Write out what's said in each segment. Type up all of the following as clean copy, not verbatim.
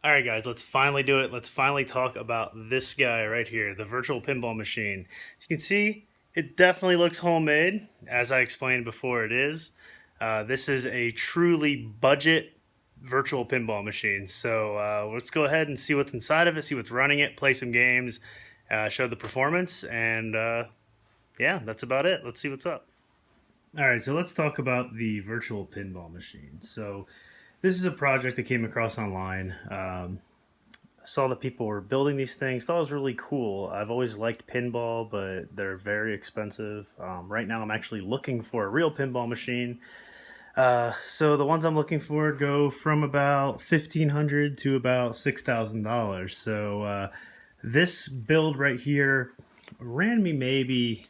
All right, guys, let's finally do it. Let's finally talk about this guy right here, the virtual pinball machine. As you can see, it definitely looks homemade. As I explained before, it is. This is a truly budget virtual pinball machine. So let's go ahead and see what's inside of it, see what's running it, play some games, show the performance, and yeah, that's about it. Let's see what's up. All right, so let's talk about the virtual pinball machine. So this is a project that came across online. Saw that people were building these things. Thought it was really cool. I've always liked pinball, but they're very expensive. Right now, I'm actually looking for a real pinball machine. So the ones I'm looking for go from about $1,500 to about $6,000. So this build right here ran me maybe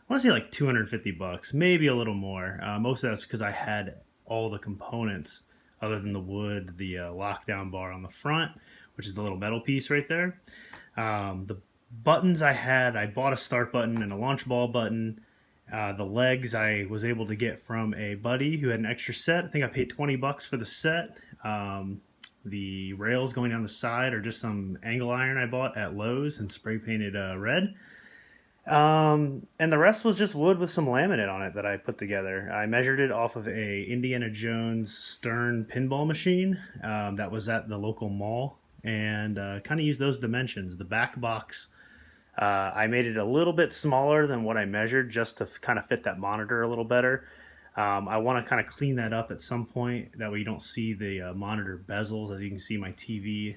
I want to say like 250 bucks, maybe a little more. Most of that's because I had all the components other than the wood, the lockdown bar on the front, which is the little metal piece right there. The buttons I bought a start button and a launch ball button. The legs I was able to get from a buddy who had an extra set. I think I paid 20 bucks for the set. The rails going down the side are just some angle iron I bought at Lowe's and spray painted red. And the rest was just wood with some laminate on it that I put together. I measured it off of a Indiana Jones Stern pinball machine that was at the local mall, and kind of used those dimensions. The back box, I made it a little bit smaller than what I measured just to kind of fit that monitor a little better. I want to kind of clean that up at some point. That way you don't see the monitor bezels. As you can see my TV,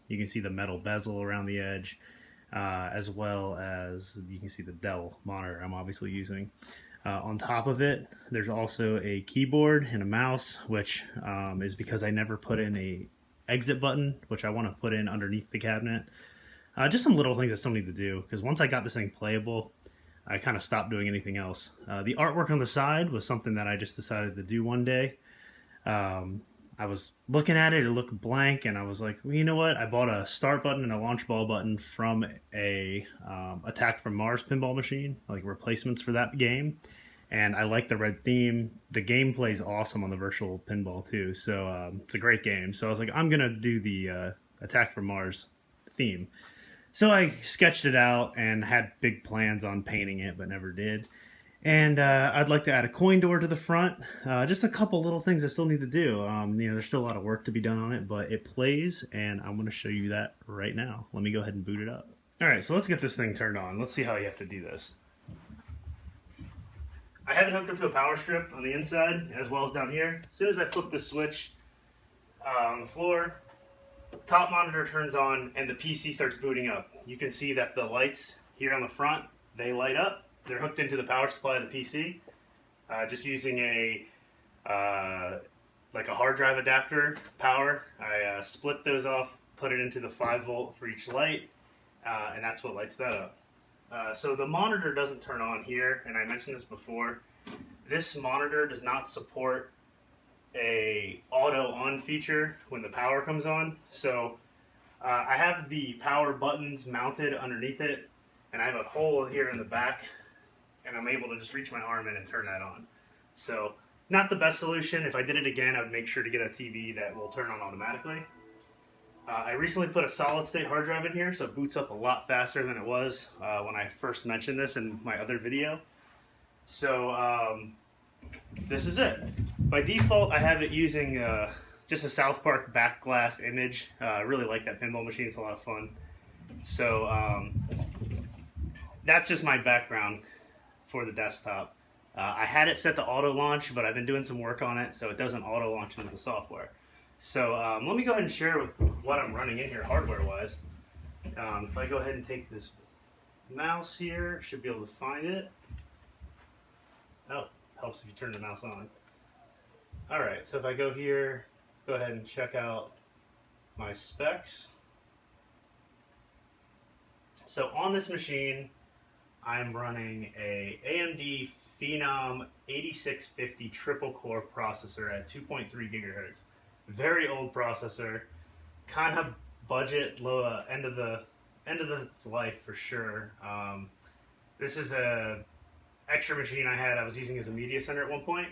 you can see the metal bezel around the edge. As well as you can see the Dell monitor I'm obviously using. On top of it, there's also a keyboard and a mouse, which is because I never put in a exit button, which I want to put in underneath the cabinet. Just some little things I still need to do, because once I got this thing playable, I kind of stopped doing anything else. The artwork on the side was something that I just decided to do one day. I was looking at it, it looked blank, and I was like, well, you know what? I bought a start button and a launch ball button from a Attack from Mars pinball machine, like replacements for that game. And I like the red theme. The gameplay is awesome on the virtual pinball too, so it's a great game. So I was like, I'm gonna do the Attack from Mars theme. So I sketched it out and had big plans on painting it, but never did. And I'd like to add a coin door to the front. Just a couple little things I still need to do. There's still a lot of work to be done on it, but it plays, and I'm going to show you that right now. Let me go ahead and boot it up. All right, so let's get this thing turned on. Let's see how you have to do this. I have it hooked up to a power strip on the inside, as well as down here. As soon as I flip this switch on the floor, top monitor turns on, and the PC starts booting up. You can see that the lights here on the front, they light up. They're hooked into the power supply of the PC, just using a like a hard drive adapter power. I split those off, put it into the 5 volt for each light, and that's what lights that up. So the monitor doesn't turn on here, and I mentioned this before. This monitor does not support a auto on feature when the power comes on. So I have the power buttons mounted underneath it, and I have a hole here in the back, and I'm able to just reach my arm in and turn that on. So, not the best solution. If I did it again, I would make sure to get a TV that will turn on automatically. I recently put a solid state hard drive in here, so it boots up a lot faster than it was when I first mentioned this in my other video. So, this is it. By default, I have it using just a South Park back glass image. I really like that pinball machine, it's a lot of fun. So, that's just my background for the desktop. I had it set to auto launch, but I've been doing some work on it so it doesn't auto launch into the software. So let me go ahead and share with what I'm running in here hardware wise. If I go ahead and take this mouse here, should be able to find it. Oh, helps if you turn the mouse on. Alright, so if I go here, let's go ahead and check out my specs. So on this machine, I'm running a AMD Phenom 8650 triple core processor at 2.3 gigahertz. Very old processor, kind of budget, low end of its life for sure. This is a extra machine I had. I was using as a media center at one point.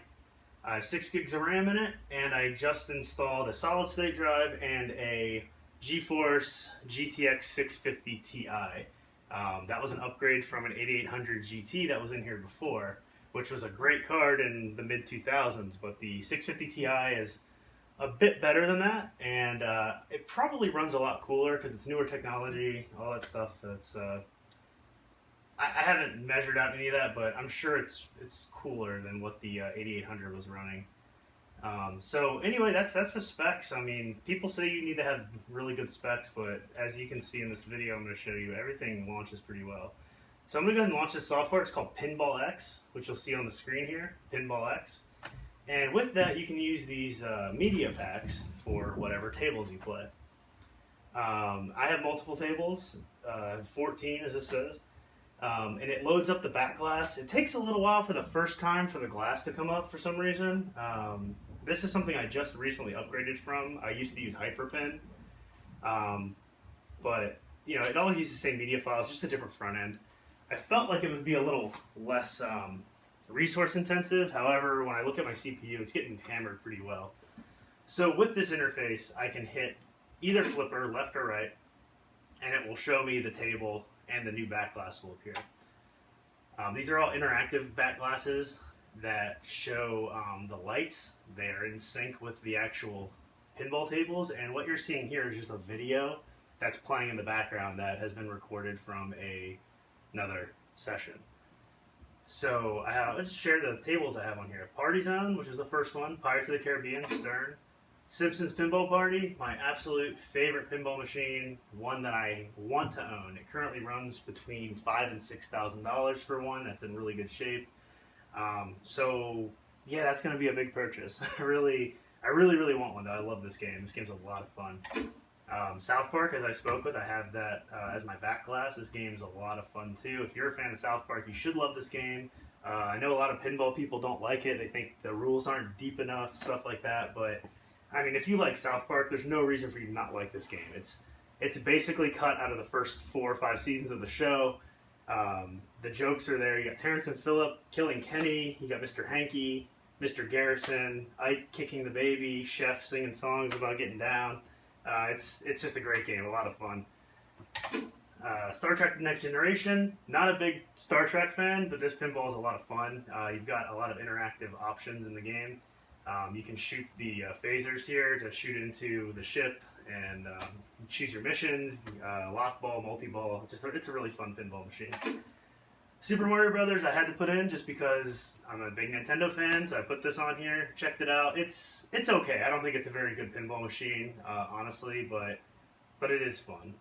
I have 6 gigs of RAM in it, and I just installed a solid state drive and a GeForce GTX 650 Ti. That was an upgrade from an 8800 GT that was in here before, which was a great card in the mid 2000s, but the 650 Ti is a bit better than that, and it probably runs a lot cooler because it's newer technology, all that stuff. I haven't measured out any of that, but I'm sure it's cooler than what the 8800 was running. So anyway, that's the specs. I mean, people say you need to have really good specs, but as you can see in this video, I'm going to show you everything launches pretty well. So I'm going to go ahead and launch this software. It's called Pinball X, which you'll see on the screen here, Pinball X. And with that, you can use these media packs for whatever tables you play. I have multiple tables, 14 as it says. And it loads up the back glass. It takes a little while for the first time for the glass to come up for some reason. This is something I just recently upgraded from. I used to use Hyperpin, but it all uses the same media files, just a different front end. I felt like it would be a little less resource intensive. However, when I look at my CPU, it's getting hammered pretty well. So with this interface, I can hit either flipper, left or right, and it will show me the table and the new back glass will appear. These are all interactive back glasses that show the lights. They are in sync with the actual pinball tables, and what you're seeing here is just a video that's playing in the background that has been recorded from another session. So let's share the tables I have on here. Party Zone, which is the first one, Pirates of the Caribbean, Stern. Simpsons Pinball Party, my absolute favorite pinball machine, one that I want to own. It currently runs between $5,000 and $6,000 for one. That's in really good shape. So yeah, that's going to be a big purchase. I really want one though. I love this game. This game's a lot of fun. South Park, as I spoke with, I have that as my back glass. This game's a lot of fun too. If you're a fan of South Park, you should love this game. I know a lot of pinball people don't like it. They think the rules aren't deep enough, stuff like that, but I mean, if you like South Park, there's no reason for you to not like this game. It's basically cut out of the first 4 or 5 seasons of the show. The jokes are there. You got Terrence and Phillip killing Kenny. You got Mr. Hanky, Mr. Garrison, Ike kicking the baby, Chef singing songs about getting down. It's just a great game, a lot of fun. Star Trek: The Next Generation. Not a big Star Trek fan, but this pinball is a lot of fun. You've got a lot of interactive options in the game. You can shoot the phasers here to shoot into the ship and choose your missions, lock ball, multi-ball. It's a really fun pinball machine. Super Mario Brothers I had to put in just because I'm a big Nintendo fan, so I put this on here, checked it out. It's okay. I don't think it's a very good pinball machine, honestly, but it is fun.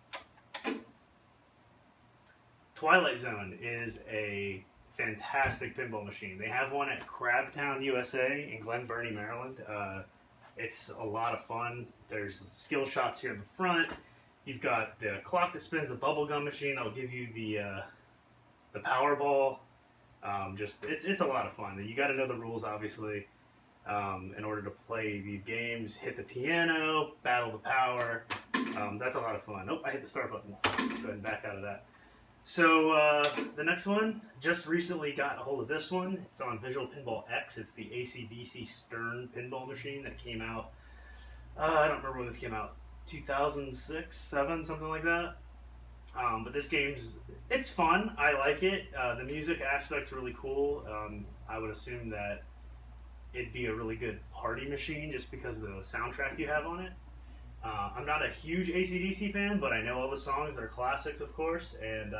Twilight Zone is a fantastic pinball machine. They have one at Crabtown, USA in Glen Burnie, Maryland. It's a lot of fun. There's skill shots here in the front. You've got the clock that spins, the bubblegum machine that'll give you the Powerball. It's a lot of fun. You got to know the rules, obviously, in order to play these games. Hit the piano, battle the power. That's a lot of fun. Oh, I hit the start button. Go ahead and back out of that. So the next one, just recently got a hold of this one. It's on Visual Pinball X. It's the AC/DC Stern pinball machine that came out. I don't remember when this came out. 2006, 7, something like that. But this it's fun. I like it. The music aspect's really cool. I would assume that it'd be a really good party machine just because of the soundtrack you have on it. I'm not a huge AC/DC fan, but I know all the songs. They're classics, of course, and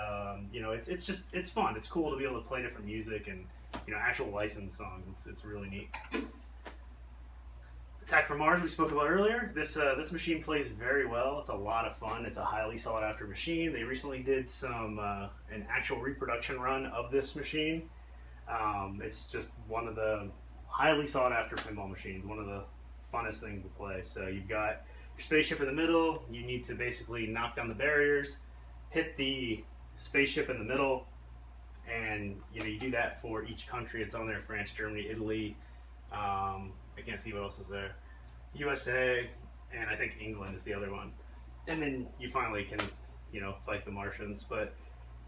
it's fun. It's cool to be able to play different music and actual licensed songs. It's really neat. Attack from Mars we spoke about earlier. This machine plays very well. It's a lot of fun. It's a highly sought after machine. They recently did an actual reproduction run of this machine. It's just one of the highly sought after pinball machines. One of the funnest things to play. So you've got your spaceship in the middle. You need to basically knock down the barriers, hit the spaceship in the middle, and you do that for each country. It's on there: France, Germany, Italy. I can't see what else is there. USA, and I think England is the other one. And then you finally can, fight the Martians. But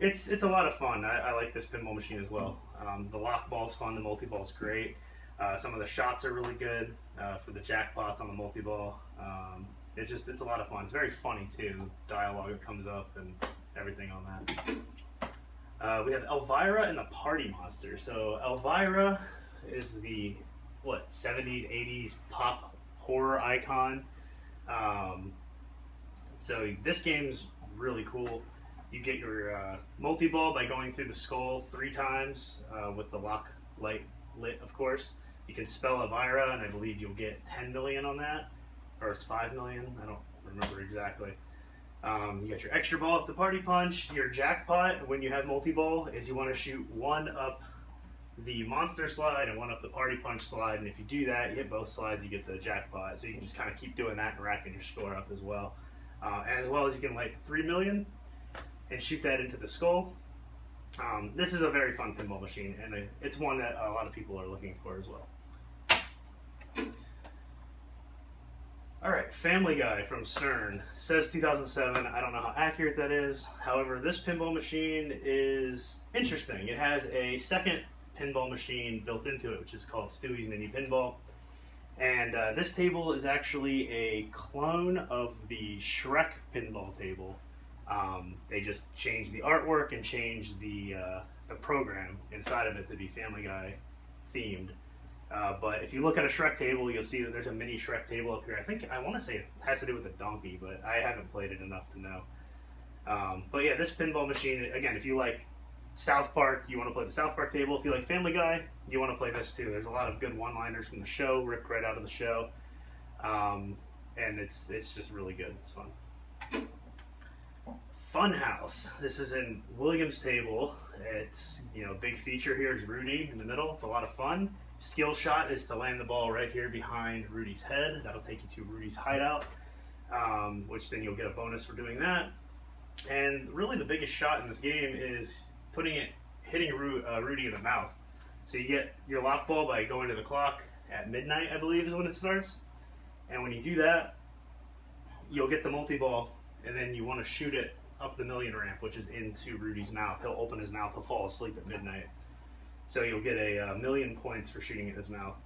it's a lot of fun. I like this pinball machine as well. The lock ball's fun. The multi-ball's great. Some of the shots are really good for the jackpots on the multi-ball. It's a lot of fun. It's very funny too. Dialogue that comes up and everything on that. We have Elvira and the Party Monster. So Elvira is the 70s, 80s pop horror icon. So this game's really cool. You get your multi-ball by going through the skull 3 times with the lock light lit, of course. You can spell Elvira, and I believe you'll get 10 million on that, or it's 5 million. I don't remember exactly. You got your extra ball up the party punch. Your jackpot when you have multi-ball is you want to shoot 1 up the monster slide and 1 up the party punch slide, and if you do that, you hit both slides, you get the jackpot. So you can just kind of keep doing that and racking your score up as well. As well as you can light 3 million and shoot that into the skull. This is a very fun pinball machine, and it's one that a lot of people are looking for as well. Alright, Family Guy from CERN says 2007. I don't know how accurate that is. However, this pinball machine is interesting. It has a second pinball machine built into it, which is called Stewie's Mini Pinball. And this table is actually a clone of the Shrek pinball table. They just changed the artwork and changed the program inside of it to be Family Guy themed. But if you look at a Shrek table, you'll see that there's a mini Shrek table up here. I want to say it has to do with a donkey, but I haven't played it enough to know. But yeah, this pinball machine, again, if you like South Park, you want to play the South Park table. If you like Family Guy, you want to play this too. There's a lot of good one-liners from the show, ripped right out of the show. And it's just really good. It's fun. Funhouse. This is in Williams table. It's, big feature here is Rudy in the middle. It's a lot of fun. Skill shot is to land the ball right here behind Rudy's head. That'll take you to Rudy's hideout, which then you'll get a bonus for doing that. And really the biggest shot in this game is hitting Rudy in the mouth. So you get your lock ball by going to the clock at midnight, I believe is when it starts. And when you do that, you'll get the multi-ball, and then you want to shoot it up the million ramp, which is into Rudy's mouth. He'll open his mouth, he'll fall asleep at midnight. So you'll get a million points for shooting at his mouth.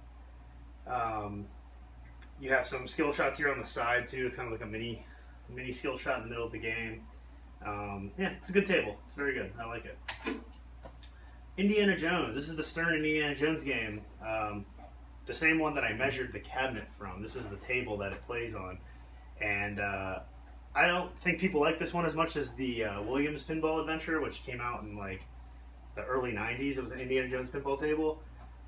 You have some skill shots here on the side too. It's kind of like a mini skill shot in the middle of the game. Yeah, it's a good table. It's very good. I like it. Indiana Jones. This is the Stern Indiana Jones game. The same one that I measured the cabinet from. This is the table that it plays on. And I don't think people like this one as much as the Williams Pinball Adventure, which came out in the early 90s. It was an Indiana Jones pinball table.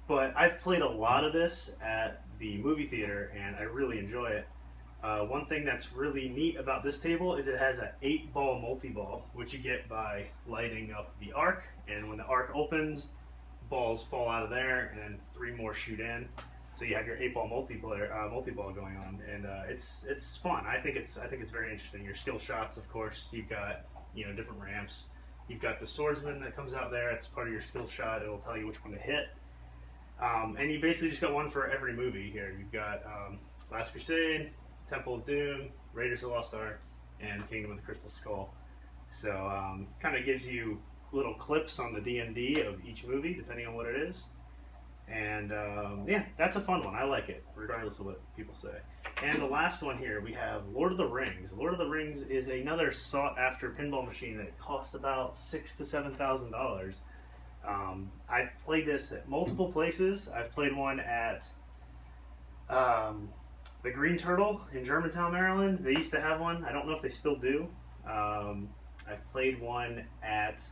But I've played a lot of this at the movie theater, and I really enjoy it. One thing that's really neat about this table is it has an 8-ball multi-ball, which you get by lighting up the arc. And when the arc opens, balls fall out of there, and then 3 more shoot in. So you have your 8-ball multi-ball going on, and it's fun. I think it's very interesting. Your skill shots, of course, you've got different ramps. You've got the swordsman that comes out there. It's part of your skill shot. It'll tell you which one to hit. And you basically just got one for every movie here. You've got Last Crusade, Temple of Doom, Raiders of the Lost Ark, and Kingdom of the Crystal Skull. So kind of gives you little clips on the DMD of each movie, depending on what it is. And yeah, that's a fun one. I like it, regardless of what people say. And the last one here, we have Lord of the Rings. Lord of the Rings is another sought-after pinball machine that costs about $6,000 to $7,000. I've played this at multiple places. I've played one at the Green Turtle in Germantown, Maryland. They used to have one. I don't know if they still do. I've played one at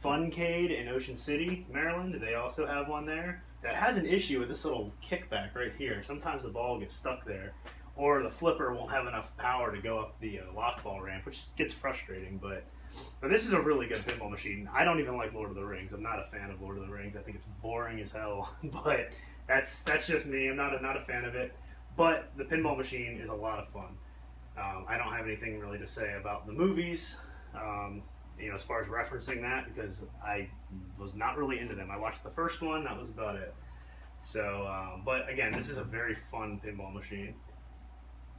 Funcade in Ocean City, Maryland. They also have one there. That has an issue with this little kickback right here. Sometimes the ball gets stuck there, or the flipper won't have enough power to go up the lock ball ramp, which gets frustrating. But this is a really good pinball machine. I don't even like Lord of the Rings. I'm not a fan of Lord of the Rings. I think it's boring as hell. But that's just me. I'm not a fan of it. But the pinball machine is a lot of fun. I don't have anything really to say about the movies. As far as referencing that, because I was not really into them. I watched the first one, that was about it. So, but again, this is a very fun pinball machine.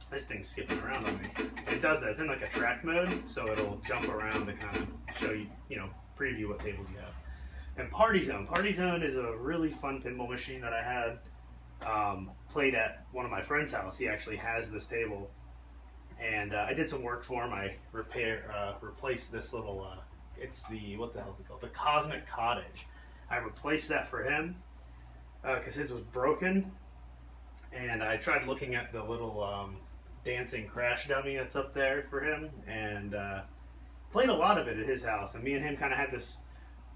This thing's skipping around on me. It does that. It's in like a track mode, so it'll jump around to kind of show you, preview what tables you have. And Party Zone. Party Zone is a really fun pinball machine that I had played at one of my friend's house. He actually has this table, and I did some work for him. I replaced this little. It's the, what the hell is it called? The Cosmic Cottage. I replaced that for him because his was broken, and I tried looking at the little dancing crash dummy that's up there for him, and played a lot of it at his house. And me and him kind of had this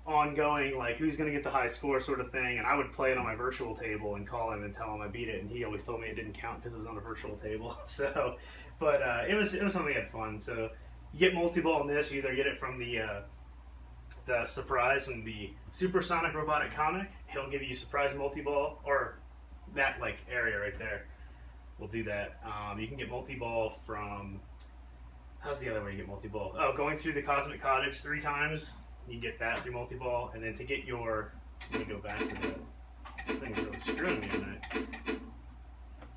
ongoing, like, who's going to get the high score sort of thing, and I would play it on my virtual table and call him and tell him I beat it, and he always told me it didn't count because it was on a virtual table. So, but it was something that had fun. So you get multi-ball in this. You either get it from the surprise from the Supersonic Robotic Comic. He'll give you surprise multi-ball, or that like area right there. We'll do that. You can get multi-ball from, how's the other way you get multi-ball? Oh, going through the Cosmic Cottage 3 times. You get that through multi-ball, and then to get your, let me go back to that. This thing's really screwing me tonight.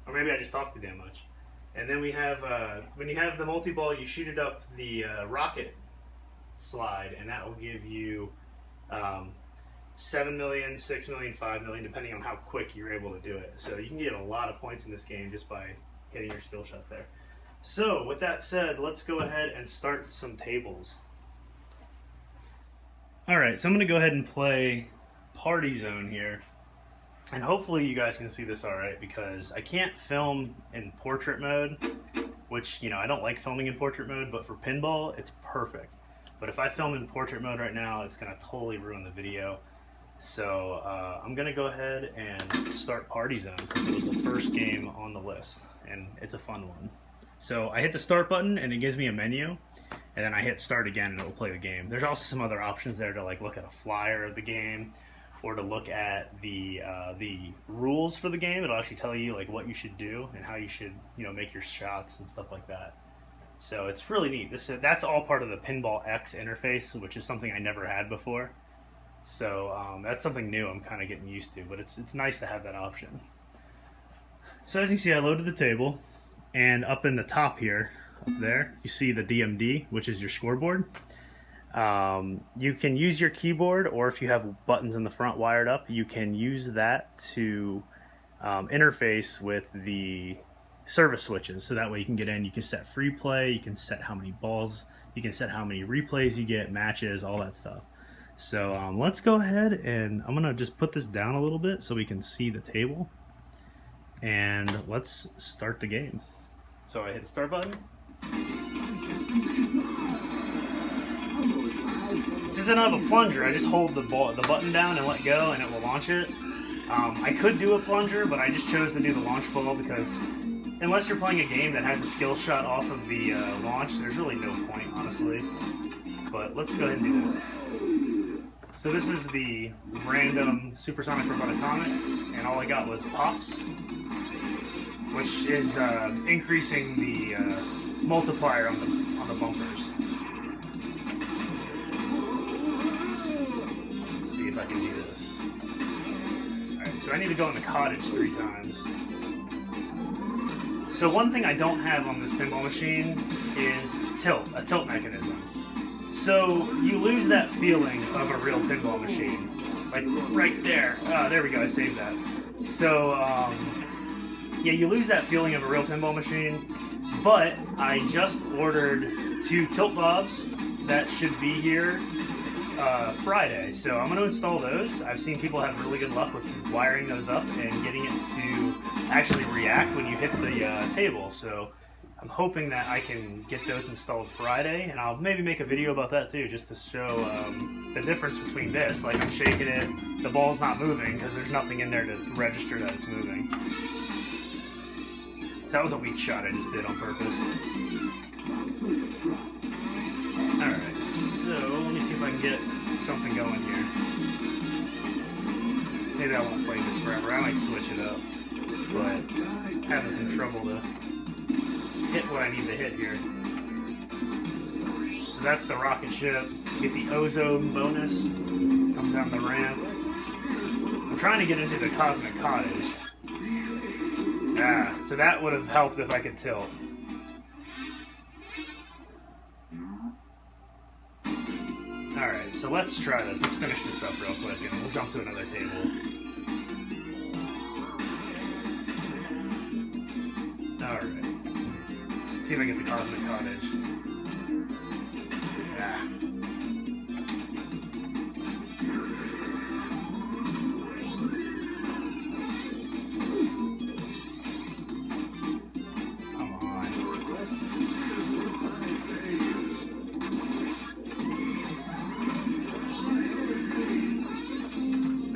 Or maybe I just talked too damn much. And then we have, when you have the multi-ball, you shoot it up the rocket slide, and that will give you 7 million, 6 million, 5 million, depending on how quick you're able to do it. So you can get a lot of points in this game just by hitting your skill shot there. So with that said, let's go ahead and start some tables. Alright, so I'm going to go ahead and play Party Zone here. And hopefully you guys can see this alright, because I can't film in portrait mode, which, you know, I don't like filming in portrait mode, but for pinball, it's perfect. But if I film in portrait mode right now, it's going to totally ruin the video. So I'm going to go ahead and start Party Zone, since it was the first game on the list, and it's a fun one. So I hit the start button, and it gives me a menu. And then I hit start again and it will play the game. There's also some other options there to like look at a flyer of the game, or to look at the rules for the game. It'll actually tell you like what you should do and how you should, you know, make your shots and stuff like that. So it's really neat. That's all part of the Pinball X interface, which is something I never had before. So that's something new I'm kind of getting used to, but it's nice to have that option. So as you see, I loaded the table, and up in the top here, up there, you see the DMD, which is your scoreboard. You can use your keyboard, or if you have buttons in the front wired up, you can use that to interface with the service switches. So that way you can get in, you can set free play, you can set how many balls, you can set how many replays you get, matches, all that stuff. So let's go ahead, and I'm gonna just put this down a little bit so we can see the table, and let's start the game. So I hit the start button. Since I don't have a plunger, I just hold the button down and let go, and it will launch it. I could do a plunger, but I just chose to do the launch ball because unless you're playing a game that has a skill shot off of the launch, there's really no point, honestly. But let's go ahead and do this. So this is the random Supersonic Robotic Comet, and all I got was pops, which is increasing the multiplier on the bumpers. Let's see if I can do this. Alright, so I need to go in the cottage 3 times. So one thing I don't have on this pinball machine is a tilt mechanism. So you lose that feeling of a real pinball machine. Like right there. Oh, there we go, I saved that. So, yeah, you lose that feeling of a real pinball machine, but I just ordered 2 tilt bobs that should be here Friday. So I'm going to install those. I've seen people have really good luck with wiring those up and getting it to actually react when you hit the table. So I'm hoping that I can get those installed Friday, and I'll maybe make a video about that too, just to show the difference between this. Like, I'm shaking it, the ball's not moving because there's nothing in there to register that it's moving. That was a weak shot I just did on purpose. Alright, so let me see if I can get something going here. Maybe I won't play this forever, I might switch it up, but having some trouble to hit what I need to hit here. So that's the rocket ship. Get the ozone bonus. Comes down the ramp. I'm trying to get into the Cosmic Cottage. Ah, so that would have helped if I could tilt. Alright, so let's try this. Let's finish this up real quick and we'll jump to another table. Alright. See if I get the Cosmic Cottage. Yeah. Come on.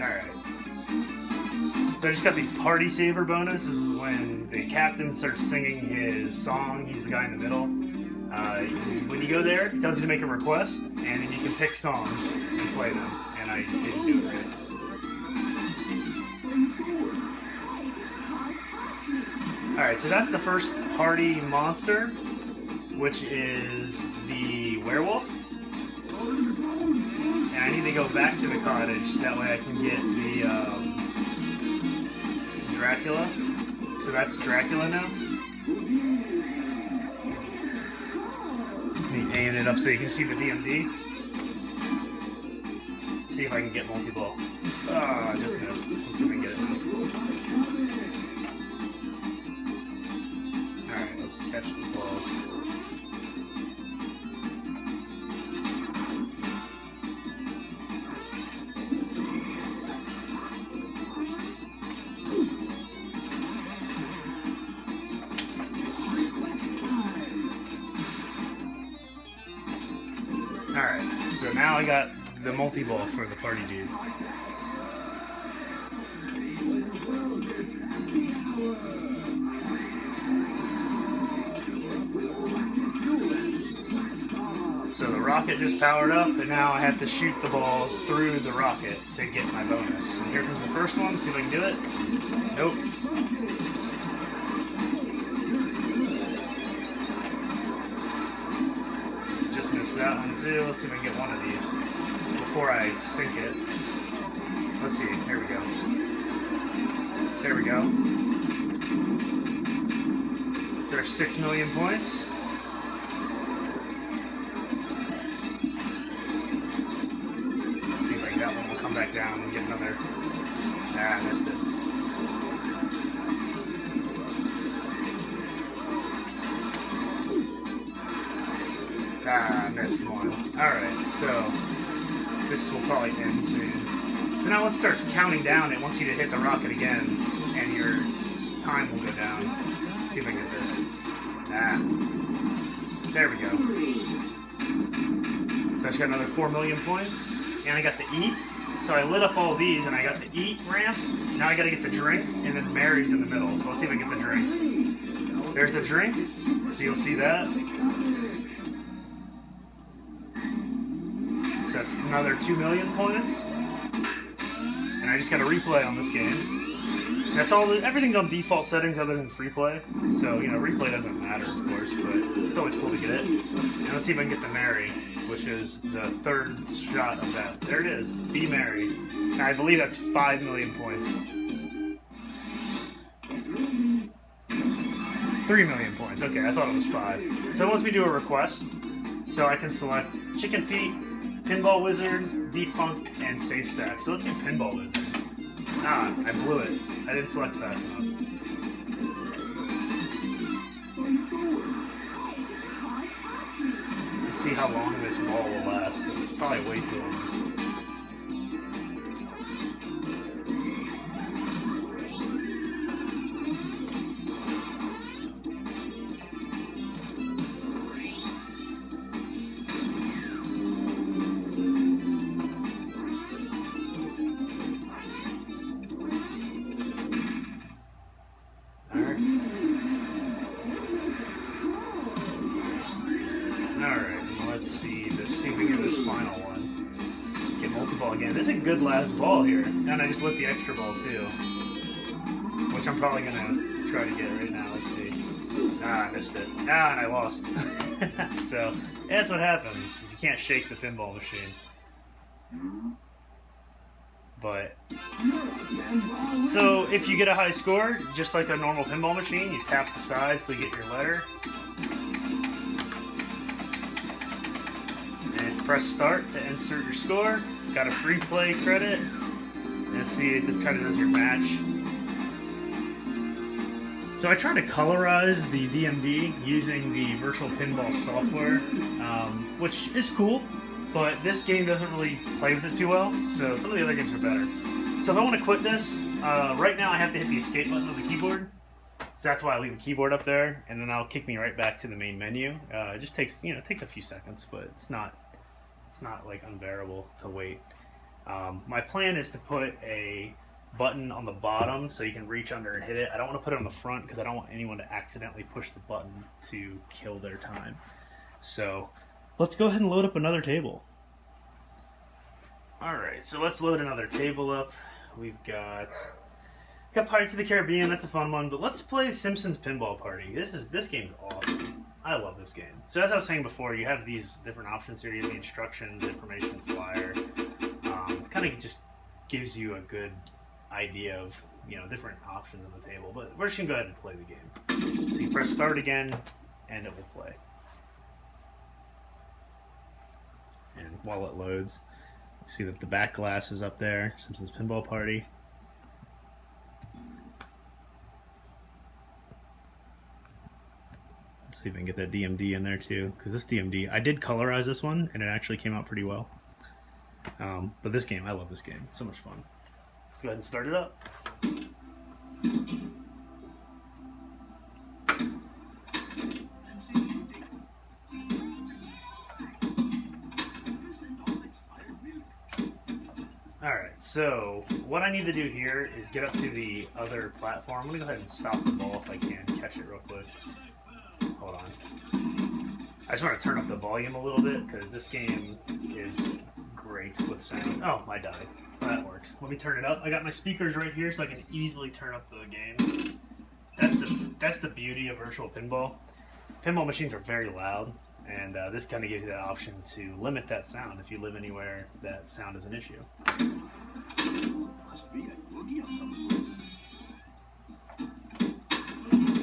Alright. So I just got the Party Saver bonus. This is when the captain starts singing his song. He's the guy in the middle. When you go there, it tells you to make a request, and then you can pick songs and play them. And I didn't do it right. Alright, so that's the first party monster, which is the werewolf. And I need to go back to the cottage, that way I can get the Dracula. So that's Dracula now. Let me aim it up so you can see the DMD. See if I can get multi-ball. Ah, I just missed. Let's see if I can get it. Alright, let's catch the balls. Alright, so now I got the multi-ball for the party dudes. So the rocket just powered up, and now I have to shoot the balls through the rocket to get my bonus. And here comes the first one, see if I can do it. Nope. Missed that one too. Let's see if I can get one of these before I sink it. Let's see. Here we go. There we go. So there's 6 million points. Let's see if I can get one. We'll come back down and get another. Ah, I missed it. Ah, I missed one. Alright, so this will probably end soon. So now it starts counting down. It wants you to hit the rocket again, and your time will go down. See if I can get this. Ah. There we go. So I just got another 4 million points. And I got the eat. So I lit up all these, and I got the eat ramp. Now I gotta get the drink, and then Mary's in the middle. So let's see if I can get the drink. There's the drink. So you'll see that. So that's another 2 million points. And I just got a replay on this game. That's all. Everything's on default settings other than free play. So, you know, replay doesn't matter, of course, but it's always cool to get it. And let's see if I can get the Mary, which is the third shot of that. There it is. Be Mary. And I believe that's 5 million points. 3 million points. Okay, I thought it was 5. So it wants me to do a request. So I can select Chicken Feet, Pinball Wizard, Defunct, and Safe Sack. So let's do Pinball Wizard. Ah, I blew it. I didn't select fast enough. Let's see how long this ball will last. Probably way too long. Again. This is a good last ball here. And I just lit the extra ball too. Which I'm probably going to try to get right now. Let's see. Ah, I missed it. Ah, and I lost. So, that's what happens. You can't shake the pinball machine. But, so if you get a high score, just like a normal pinball machine, you tap the sides to get your letter. And press start to insert your score. Got a free play credit. And see, it kind of does your match. So I tried to colorize the DMD using the virtual pinball software, which is cool, but this game doesn't really play with it too well, so some of the other games are better. So if I want to quit this, right now I have to hit the escape button on the keyboard. So that's why I leave the keyboard up there, and then that'll kick me right back to the main menu. It just takes, it takes a few seconds, but it's not like unbearable to wait. My plan is to put a button on the bottom so you can reach under and hit it. I don't want to put it on the front because I don't want anyone to accidentally push the button to kill their time. So let's go ahead and load up another table. Alright, so let's load another table up. We've got Pirates of the Caribbean, that's a fun one, but let's play Simpsons Pinball Party. This game's awesome. I love this game. So as I was saying before, you have these different options here. You have the instructions, information flyer. Kind of just gives you a good idea of different options on the table, but we're just gonna go ahead and play the game. So you press start again and it will play. And while it loads, you see that the back glass is up there, Simpsons Pinball Party. Let's see if I can get that DMD in there too, because this DMD, I did colorize this one and it actually came out pretty well. But this game, I love this game. It's so much fun. Let's go ahead and start it up. Alright, so what I need to do here is get up to the other platform. I'm going to go ahead and stop the ball if I can catch it real quick. Hold on. I just want to turn up the volume a little bit because this game is great with sound. Oh, I died. Well, that works. Let me turn it up. I got my speakers right here so I can easily turn up the game. That's the beauty of virtual pinball. Pinball machines are very loud, and this kind of gives you that option to limit that sound if you live anywhere that sound is an issue.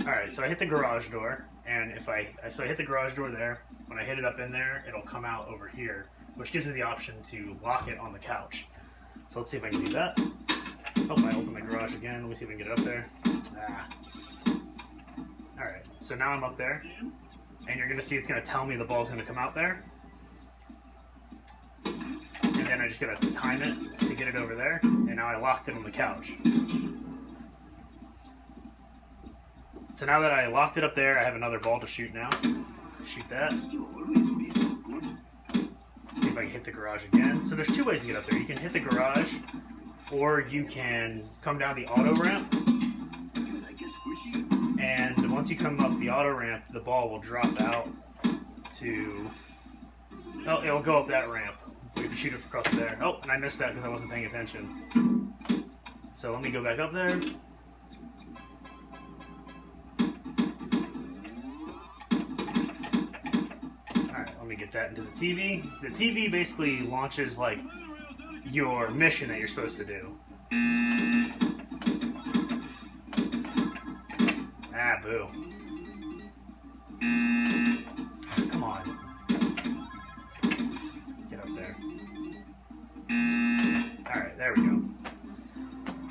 Alright, so I hit the garage door, and I hit the garage door there. When I hit it up in there, it'll come out over here, which gives me the option to lock it on the couch. So let's see if I can do that. Oh, I opened my garage again. Let me see if I can get it up there. Alright, so now I'm up there, and you're going to see it's going to tell me the ball's going to come out there. And then I just got to time it to get it over there, and now I locked it on the couch. So now that I locked it up there, I have another ball to shoot now. Shoot that. See if I can hit the garage again. So there's two ways to get up there. You can hit the garage, or you can come down the auto ramp. And once you come up the auto ramp, the ball will drop out to... Oh, it'll go up that ramp. We can shoot it across there. Oh, and I missed that because I wasn't paying attention. So let me go back up there. Let me get that into the TV. The TV basically launches like your mission that you're supposed to do. Ah, boo. Come on. Get up there. Alright, there we go.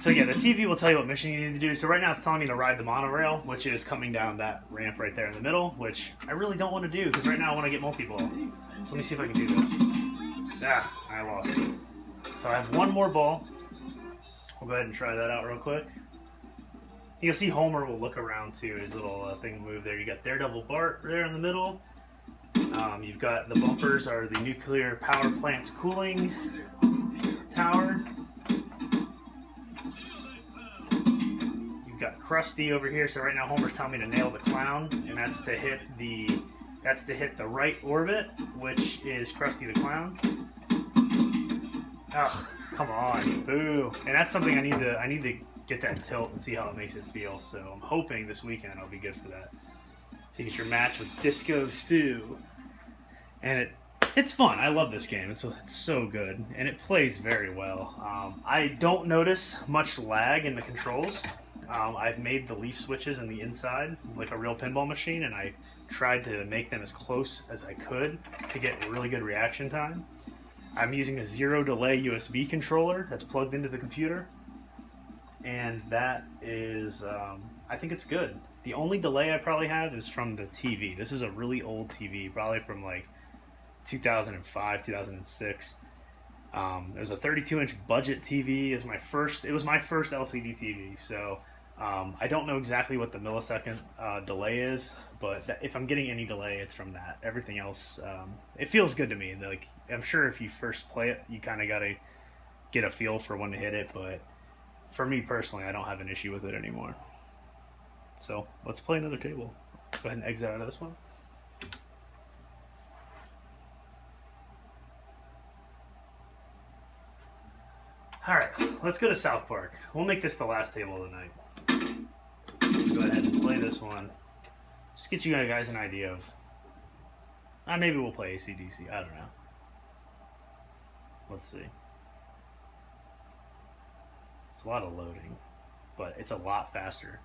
So yeah, the TV will tell you what mission you need to do. So right now it's telling me to ride the monorail, which is coming down that ramp right there in the middle, which I really don't want to do because right now I want to get multi-ball. So let me see if I can do this. Ah, I lost it. So I have one more ball. We'll go ahead and try that out real quick. You'll see Homer will look around too, his little thing move there. You got Daredevil Bart there in the middle. You've got the bumpers are the nuclear power plant's cooling tower. You've got Krusty over here. So right now Homer's telling me to nail the clown, and that's to hit the right orbit, which is Krusty the Clown. Ugh, come on, boo! And that's something I need to get that tilt and see how it makes it feel. So I'm hoping this weekend I'll be good for that. So you get your match with Disco Stew, and it's fun. I love this game. It's so good, and it plays very well. I don't notice much lag in the controls. I've made the leaf switches in the inside like a real pinball machine, and I tried to make them as close as I could to get really good reaction time. I'm using a zero delay USB controller that's plugged into the computer, and that is, I think it's good. The only delay I probably have is from the TV. This is a really old TV, probably from like 2005, 2006. It was a 32-inch budget TV. It was my first LCD TV, so I don't know exactly what the millisecond delay is, but if I'm getting any delay, it's from that. Everything else, it feels good to me. Like, I'm sure if you first play it, you kind of got to get a feel for when to hit it, but for me personally, I don't have an issue with it anymore. So let's play another table. Go ahead and exit out of this one. Alright, let's go to South Park. We'll make this the last table of the night. Go ahead and play this one. Just get you guys an idea of... maybe we'll play AC/DC. I don't know. Let's see. It's a lot of loading, but it's a lot faster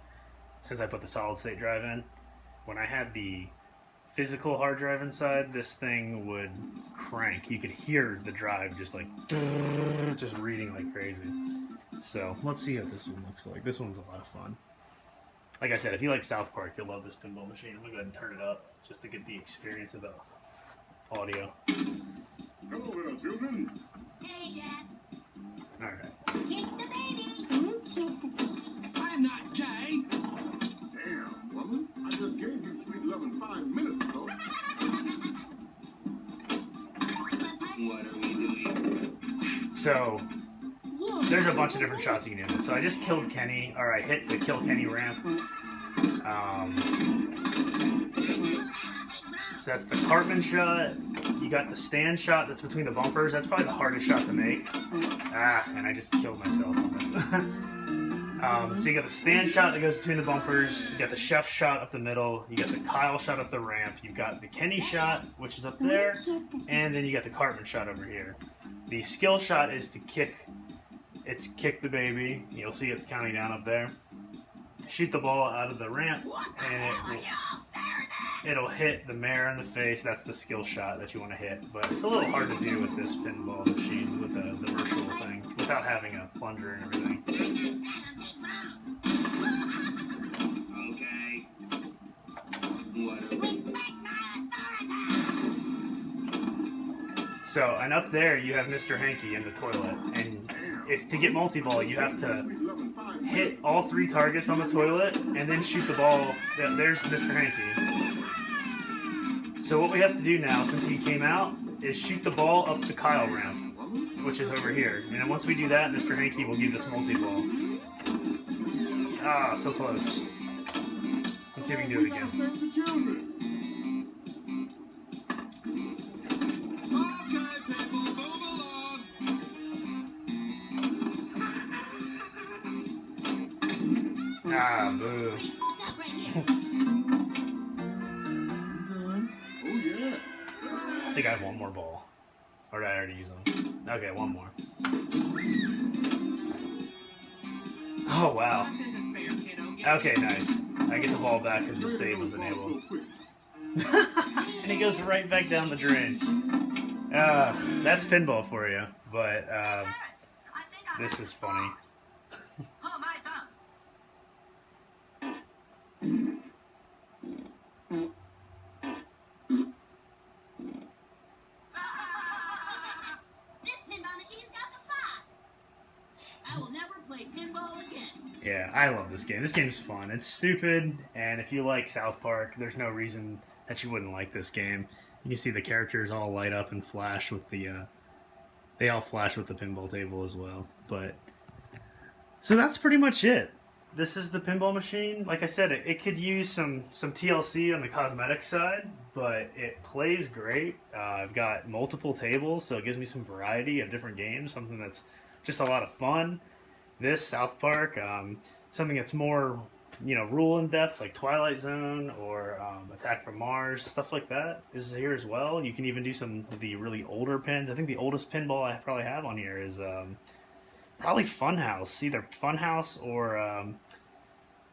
since I put the solid state drive in. When I had the physical hard drive inside, this thing would crank. You could hear the drive just like just reading like crazy. So let's see what this one looks like. This one's a lot of fun. Like I said, if you like South Park, you'll love this pinball machine. I'm gonna go ahead and turn it up just to get the experience of the audio. Hello there, children. Hey, Dad. All right. Kick the baby. I'm not gay. Damn, woman. I just gave you sweet loving 5 minutes ago. What are we doing? So there's a bunch of different shots you can do. So I just killed Kenny, or I hit the kill Kenny ramp. So that's the Cartman shot. You got the stand shot that's between the bumpers. That's probably the hardest shot to make. And I just killed myself on this. So you got the stand shot that goes between the bumpers. You got the chef shot up the middle. You got the Kyle shot up the ramp. You've got the Kenny shot, which is up there. And then you got the Cartman shot over here. The skill shot is to kick. It's kick the baby. You'll see it's counting down up there. Shoot the ball out of the ramp, and it'll hit the mayor in the face. That's the skill shot that you want to hit. But it's a little hard to do with this pinball machine, with the virtual thing, without having a plunger and everything. Okay. What are we? So, and up there you have Mr. Hanky in the toilet, and if to get multi-ball, you have to hit all 3 targets on the toilet and then shoot the ball. There's Mr. Hanky. So what we have to do now, since he came out, is shoot the ball up the Kyle ramp, which is over here. And then once we do that, Mr. Hanky will give us multi-ball. Ah, so close. Let's see if we can do it again. Ah, boo. I think I have one more ball. Or did I already use them? Okay, one more. Oh, wow. Okay, nice. I get the ball back because the save was enabled. And he goes right back down the drain. That's pinball for you. But this is funny. Yeah, I love this game. This game's fun. It's stupid, and if you like South Park, there's no reason that you wouldn't like this game. You can see the characters all light up and flash with the, they all flash with the pinball table as well. But, so that's pretty much it. This is the pinball machine. Like I said, it could use some TLC on the cosmetic side, but it plays great. I've got multiple tables, so it gives me some variety of different games, something that's just a lot of fun. This, South Park, something that's more, rule in depth, like Twilight Zone or Attack from Mars, stuff like that is here as well. You can even do some of the really older pins. I think the oldest pinball I probably have on here is probably Funhouse, either Funhouse or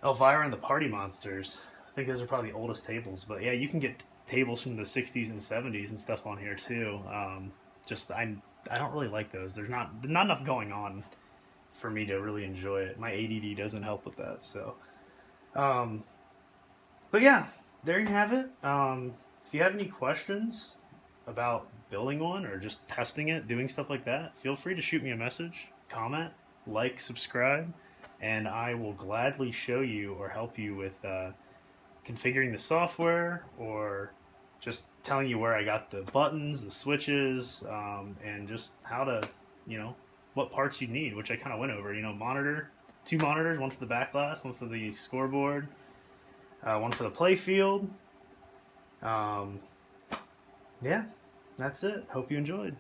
Elvira and the Party Monsters. I think those are probably the oldest tables. But yeah, you can get tables from the 60s and 70s and stuff on here too. Just I don't really like those. There's not enough going on for me to really enjoy it. My ADD doesn't help with that. So, um, but yeah, there you have it. If you have any questions about building one or just testing it, doing stuff like that, feel free to shoot me a message, comment, like, subscribe, and I will gladly show you or help you with configuring the software or just telling you where I got the buttons, the switches, and just how to, what parts you need, which I kind of went over. Monitor, 2 monitors, one for the back glass, one for the scoreboard, one for the play field. Yeah, that's it. Hope you enjoyed.